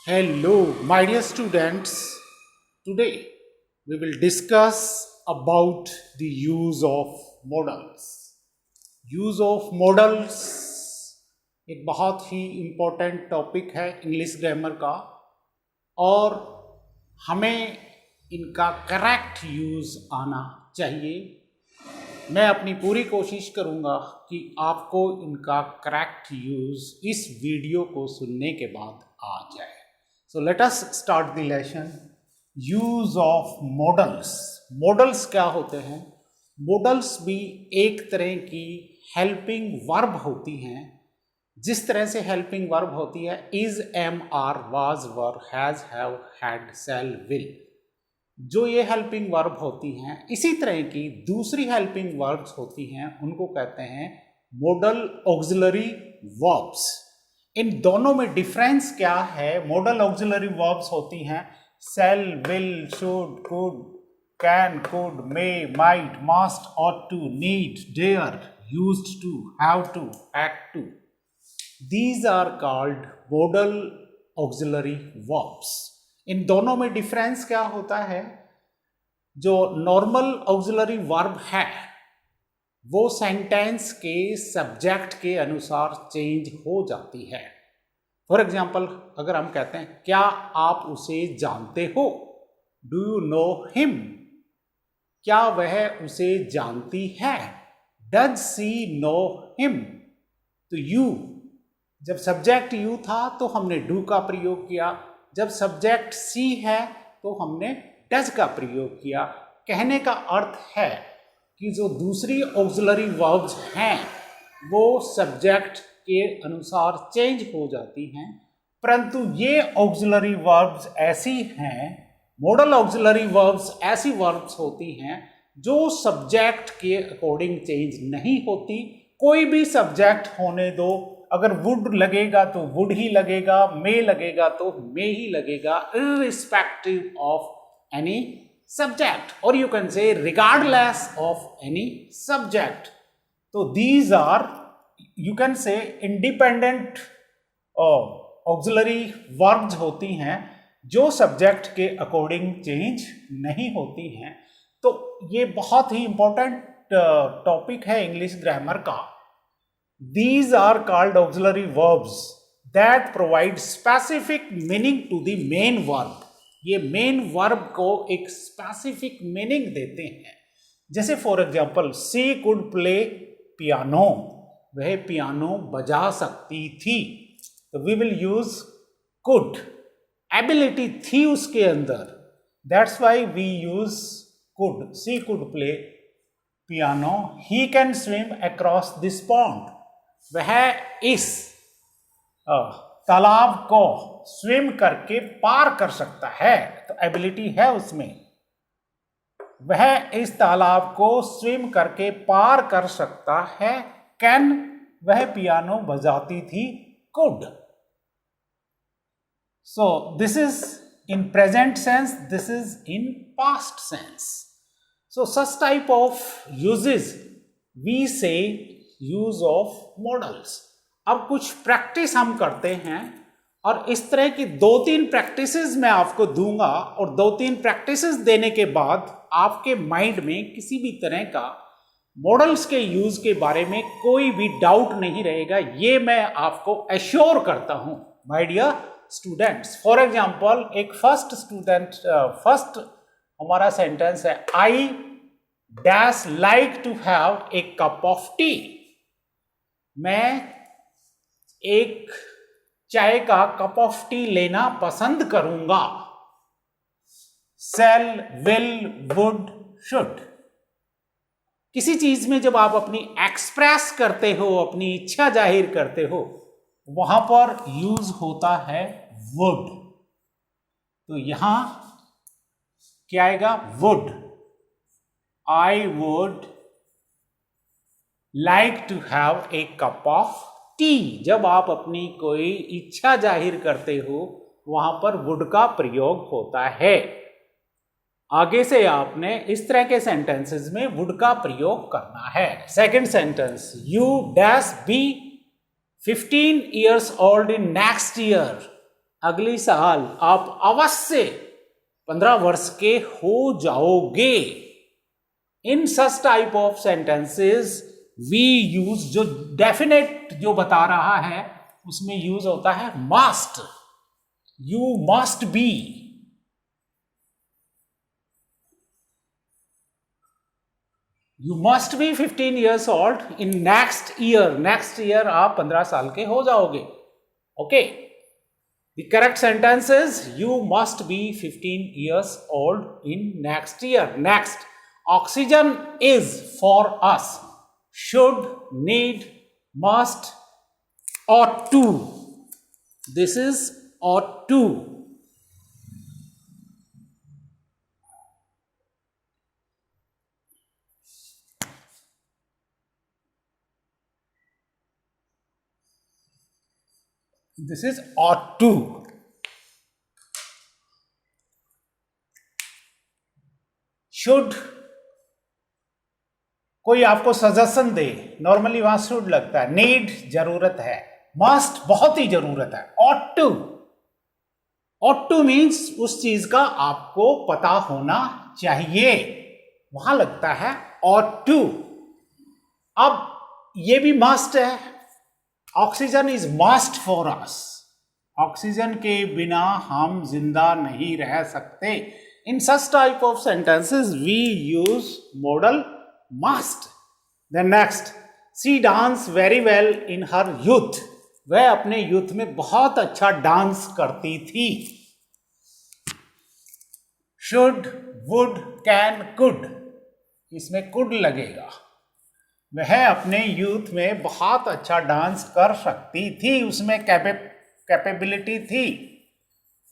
Hello, my dear students. Today we will discuss about the use of modals. Use of models एक बहुत ही important topic है English grammar का और हमें इनका करेक्ट यूज़ आना चाहिए। मैं अपनी पूरी कोशिश करूँगा कि आपको इनका करेक्ट यूज़ इस वीडियो को सुनने के बाद आ जाए। So let us start the lesson. Use of models. Models क्या होते हैं? मॉडल्स भी एक तरह की हेल्पिंग वर्ब होती हैं। जिस तरह से हेल्पिंग वर्ब होती है is, am, are, was, were, has, have, had, shall, will, जो ये हेल्पिंग वर्ब होती हैं, इसी तरह की दूसरी हेल्पिंग वर्ब्स होती हैं, उनको कहते हैं मॉडल ऑक्सिलरी वर्ब्स। इन दोनों में डिफरेंस क्या है? मॉडल ऑक्सिलरी वर्ब्स होती हैं shall, will, should, could, can, could, may, might, must, ought to, need, dare, used to, have to, act to. These are called modal auxiliary verbs. इन दोनों में difference क्या होता है? जो नॉर्मल ऑक्सिलरी वर्ब है वो सेंटेंस के सब्जेक्ट के अनुसार चेंज हो जाती है। फॉर एग्जाम्पल, अगर हम कहते हैं क्या आप उसे जानते हो, डू यू नो हिम, क्या वह उसे जानती है, डज सी नो हिम। तो यू, जब सब्जेक्ट यू था तो हमने डू का प्रयोग किया, जब सब्जेक्ट सी है तो हमने डज का प्रयोग किया। कहने का अर्थ है कि जो दूसरी ऑक्सिलरी वर्ब्स हैं वो सब्जेक्ट के अनुसार चेंज हो जाती हैं, परंतु ये ऑक्सिलरी वर्ब्स ऐसी हैं, मॉडल ऑक्सिलरी वर्ब्स ऐसी वर्ब्स होती हैं जो सब्जेक्ट के अकॉर्डिंग चेंज नहीं होती। कोई भी सब्जेक्ट होने दो, अगर वुड लगेगा तो वुड ही लगेगा, मे लगेगा तो मे ही लगेगा, irrespective of any subject, or you can say regardless of any subject. So these are, you can say, independent auxiliary verbs होती हैं जो सब्जेक्ट के अकॉर्डिंग चेंज नहीं होती हैं। तो ये बहुत ही इंपॉर्टेंट टॉपिक है इंग्लिश ग्रामर का। These are called auxiliary verbs that provide specific meaning to the main verb. ये मेन वर्ब को एक स्पेसिफिक मीनिंग देते हैं। जैसे for example, she could play piano, वह पियानो बजा सकती थी, तो we will use could. Ability थी उसके अंदर, that's why we use could. She could play piano, he can swim across this pond, वह इस तालाब को स्विम करके पार कर सकता है, तो एबिलिटी है उसमें। वह इस तालाब को स्विम करके पार कर सकता है। कैन, वह पियानो बजाती थी, could. So this is in present tense, this is in past tense. So such type of uses we say use of modals. अब कुछ प्रैक्टिस हम करते हैं और इस तरह की 2-3 प्रैक्टिसेस मैं आपको दूंगा, और 2-3 प्रैक्टिसेस देने के बाद आपके माइंड में किसी भी तरह का मॉडल्स के यूज के बारे में कोई भी डाउट नहीं रहेगा, ये मैं आपको एश्योर करता हूं my dear students. For example, एक फर्स्ट हमारा सेंटेंस है, I dash like to have a cup of tea. मैं एक चाय का कप ऑफ टी लेना पसंद करूंगा। शैल, विल, वुड, शुड। किसी चीज में जब आप अपनी एक्सप्रेस करते हो, अपनी इच्छा जाहिर करते हो, वहां पर यूज होता है वुड। तो यहां क्या आएगा? Would. I would like to have a cup of tea. जब आप अपनी कोई इच्छा जाहिर करते हो वहां पर वुड का प्रयोग होता है। आगे से आपने इस तरह के सेंटेंसेस में वुड का प्रयोग करना है। Second sentence, you dash be 15 years old in next year. अगली साल आप अवश्य 15 वर्ष के हो जाओगे। In such type of sentences we use, जो डेफिनेट जो बता रहा है उसमें यूज होता है must. You must be, you must be 15 years old in next year. Next year आप 15 साल के हो जाओगे। Okay, the correct sentence is you must be 15 years old in next year. Next, oxygen is for us. Should, need, must, ought to. This is ought to. This is ought to. Should, कोई आपको suggestion दे, normally वहां should लगता है। Need, जरूरत है। Must, बहुत ही जरूरत है। ought to, ought to means उस चीज का आपको पता होना चाहिए, वहां लगता है ought to। अब ये भी मस्ट है। Oxygen is must for us. Oxygen के बिना हम जिंदा नहीं रह सकते। In such type of sentences we use modal must. Then next, she dance very well in her youth. वह अपने यूथ में बहुत अच्छा डांस करती थी। शुड, वुड, कैन, कुड, इसमें कुड लगेगा। वह अपने यूथ में बहुत अच्छा डांस कर सकती थी, उसमें कैपेबिलिटी थी।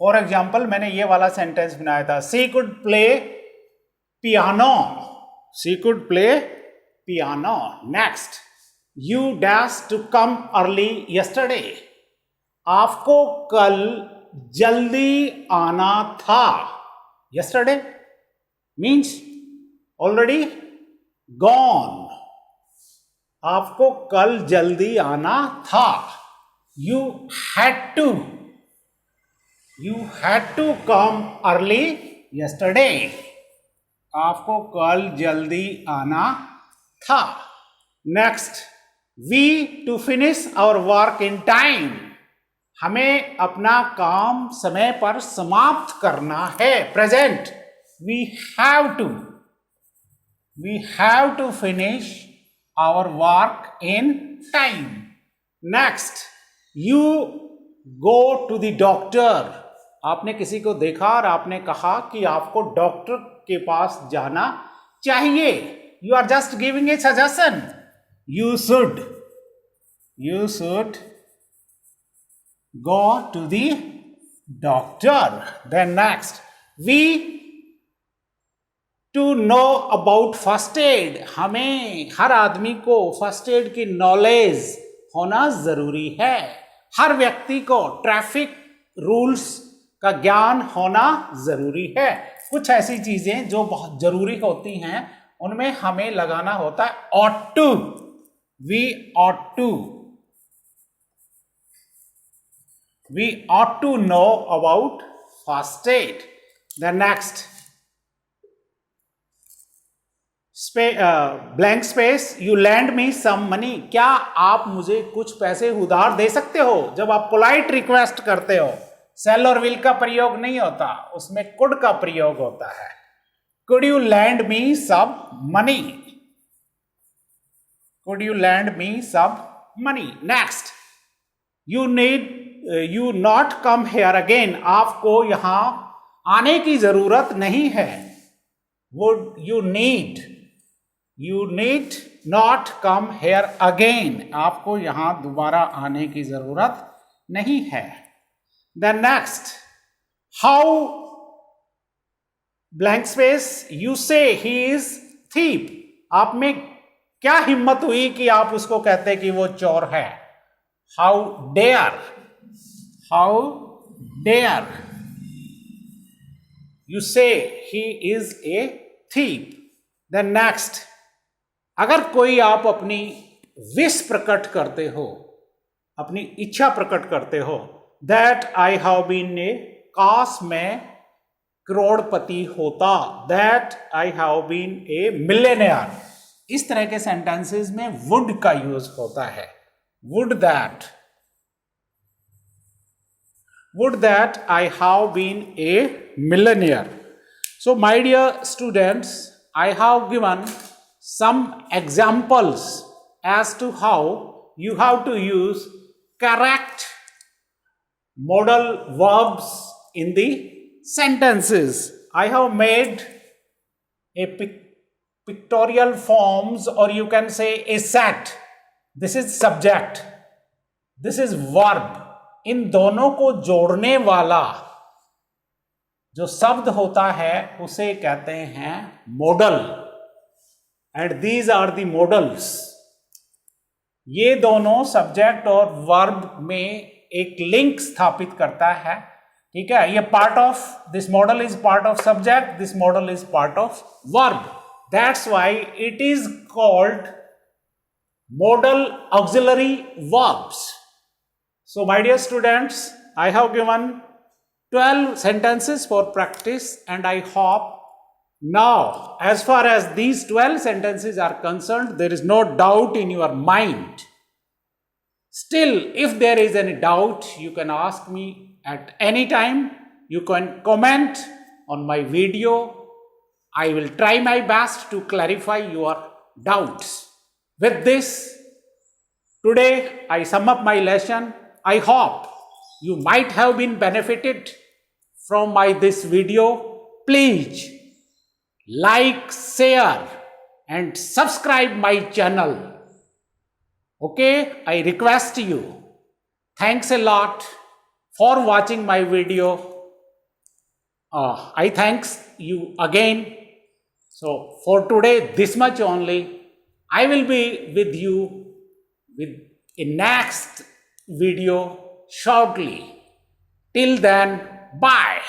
फॉर एग्जाम्पल, मैंने ये वाला सेंटेंस बनाया था, she could play piano. She could play piano. Next, you dash to come early yesterday. आपको कल जल्दी आना था। Yesterday means already gone. आपको कल जल्दी आना था। You had to, you had to come early yesterday. आपको कल जल्दी आना था। Next, we to finish our work in time. हमें अपना काम समय पर समाप्त करना है। Present, we have to finish our work in time. Next, you go to the doctor. आपने किसी को देखा और आपने कहा कि आपको डॉक्टर के पास जाना चाहिए। You are just giving a suggestion. You should go to the doctor. Then next, we to know about first aid. हमें, हर आदमी को फर्स्ट एड की नॉलेज होना जरूरी है। हर व्यक्ति को ट्रैफिक रूल्स का ज्ञान होना जरूरी है। कुछ ऐसी चीजें जो बहुत जरूरी होती हैं उनमें हमें लगाना होता है ought to. We ought to know about first aid. The next, blank space, you lend me some money. क्या आप मुझे कुछ पैसे उधार दे सकते हो? जब आप पोलाइट रिक्वेस्ट करते हो, सेल और विल का प्रयोग नहीं होता, उसमें कुड का प्रयोग होता है। Could you lend me some money? Could you lend me some money? Next, you not come here again. आपको यहां आने की जरूरत नहीं है। Would you need not come here again. आपको यहां दोबारा आने की जरूरत नहीं है। Then next, how blank space you say he is thief. आप में क्या हिम्मत हुई कि आप उसको कहते कि वो चोर है? How dare you say he is a thief. Then next, अगर कोई आप अपनी विश प्रकट करते हो, अपनी इच्छा प्रकट करते हो, that I have been a काश मैं करोड़पति होता, that I have been a millionaire. इस तरह के सेंटेंसेस में would का यूज होता है. Would that I have been a millionaire. So my dear students, I have given some examples as to how you have to use correct modal verbs in the sentences. I have made a pictorial forms, or you can say a set. This is subject, this is verb. इन दोनों को जोड़ने वाला जो शब्द होता है उसे कहते हैं modal. And these are the modals. ये दोनों सब्जेक्ट और वर्ब में एक लिंक स्थापित करता है. ठीक है, ये part of this model is part of subject, this model is part of verb. That's why it is called model auxiliary verbs. So my dear students, I have given 12 sentences for practice, and I hope now, as far as these 12 sentences are concerned, there is no doubt in your mind. Still, if there is any doubt, you can ask me at any time. You can comment on my video. I will try my best to clarify your doubts. With this, today I sum up my lesson. I hope you might have been benefited from this video. Please like, share and subscribe my channel. Okay, I request you. Thanks a lot for watching my video. I thanks you again. So for today, this much only. I will be with you with a next video shortly. Till then, bye.